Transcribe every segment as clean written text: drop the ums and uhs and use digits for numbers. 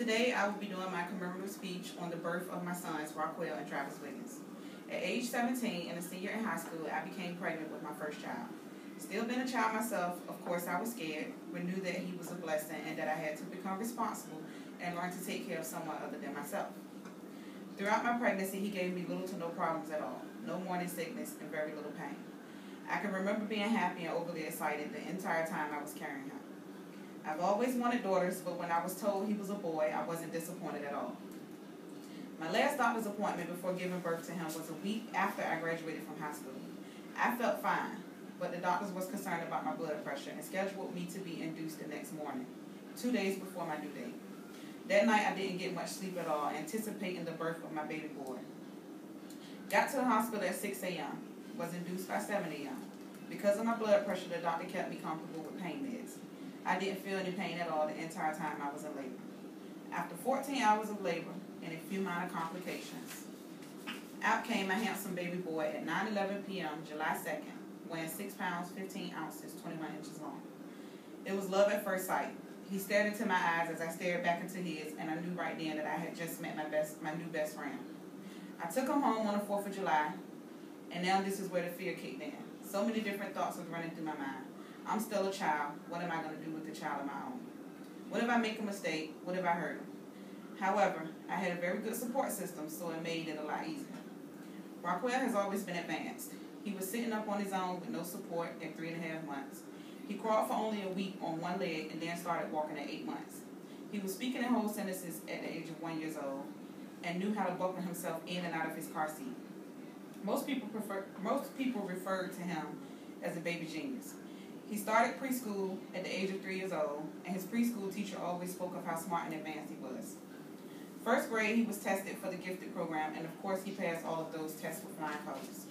Today, I will be doing my commemorative speech on the birth of my sons, Rockwell and Travis Wiggins. At age 17 and a senior in high school, I became pregnant with my first child. Still being a child myself, of course I was scared, but knew that he was a blessing and that I had to become responsible and learn to take care of someone other than myself. Throughout my pregnancy, he gave me little to no problems at all, no morning sickness, and very little pain. I can remember being happy and overly excited the entire time I was carrying him. I've always wanted daughters, but when I was told he was a boy, I wasn't disappointed at all. My last doctor's appointment before giving birth to him was a week after I graduated from high school. I felt fine, but the doctors was concerned about my blood pressure and scheduled me to be induced the next morning, 2 days before my due date. That night, I didn't get much sleep at all, anticipating the birth of my baby boy. Got to the hospital at 6 a.m., was induced by 7 a.m. Because of my blood pressure, the doctor kept me comfortable with pain meds. I didn't feel any pain at all the entire time I was in labor. After 14 hours of labor and a few minor complications, out came my handsome baby boy at 9:11 p.m. July 2nd, weighing 6 pounds, 15 ounces, 21 inches long. It was love at first sight. He stared into my eyes as I stared back into his, and I knew right then that I had just met my new best friend. I took him home on the 4th of July, and now this is where the fear kicked in. So many different thoughts was running through my mind. I'm still a child. What am I going to do with the child of my own? What if I make a mistake? What if I hurt him? However, I had a very good support system, so it made it a lot easier. Rockwell has always been advanced. He was sitting up on his own with no support at 3.5 months. He crawled for only a week on one leg and then started walking at 8 months. He was speaking in whole sentences at the age of 1 year old and knew how to buckle himself in and out of his car seat. Most people referred to him as a baby genius. He started preschool at the age of 3 years old, and his preschool teacher always spoke of how smart and advanced he was. First grade, he was tested for the gifted program, and of course he passed all of those tests with flying colors.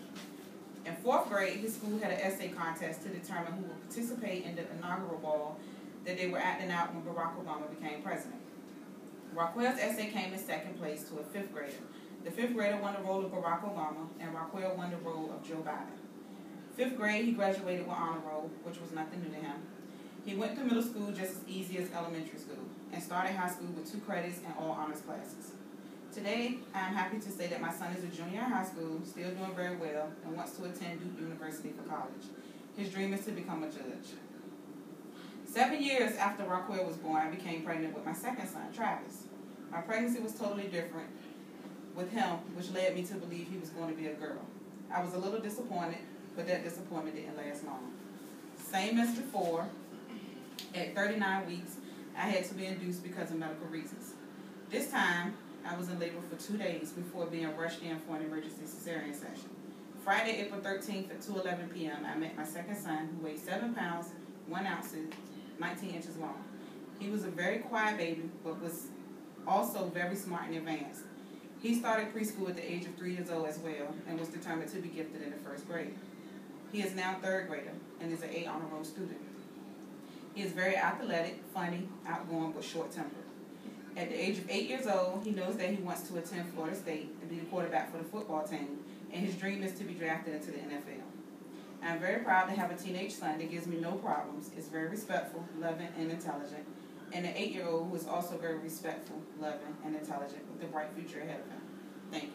In 4th grade, his school had an essay contest to determine who would participate in the inaugural ball that they were acting out when Barack Obama became president. Rockwell's essay came in 2nd place to a 5th grader. The 5th grader won the role of Barack Obama, and Rockwell won the role of Joe Biden. 5th grade, he graduated with honor roll, which was nothing new to him. He went through middle school just as easy as elementary school, and started high school with 2 credits and all honors classes. Today, I am happy to say that my son is a junior in high school, still doing very well, and wants to attend Duke University for college. His dream is to become a judge. 7 years after Rockwell was born, I became pregnant with my second son, Travis. My pregnancy was totally different with him, which led me to believe he was going to be a girl. I was a little disappointed, but that disappointment didn't last long. Same as before, at 39 weeks, I had to be induced because of medical reasons. This time, I was in labor for 2 days before being rushed in for an emergency cesarean section. Friday, April 13th at 2:11 p.m., I met my second son, who weighed 7 pounds, 1 ounce, 19 inches long. He was a very quiet baby, but was also very smart and advanced. He started preschool at the age of 3 years old as well, and was determined to be gifted in the 1st grade. He is now 3rd grader, and is an A honor roll student. He is very athletic, funny, outgoing, but short-tempered. At the age of 8 years old, he knows that he wants to attend Florida State and be the quarterback for the football team, and his dream is to be drafted into the NFL. I am very proud to have a teenage son that gives me no problems, is very respectful, loving, and intelligent, and an 8-year-old who is also very respectful, loving, and intelligent with a bright future ahead of him. Thank you.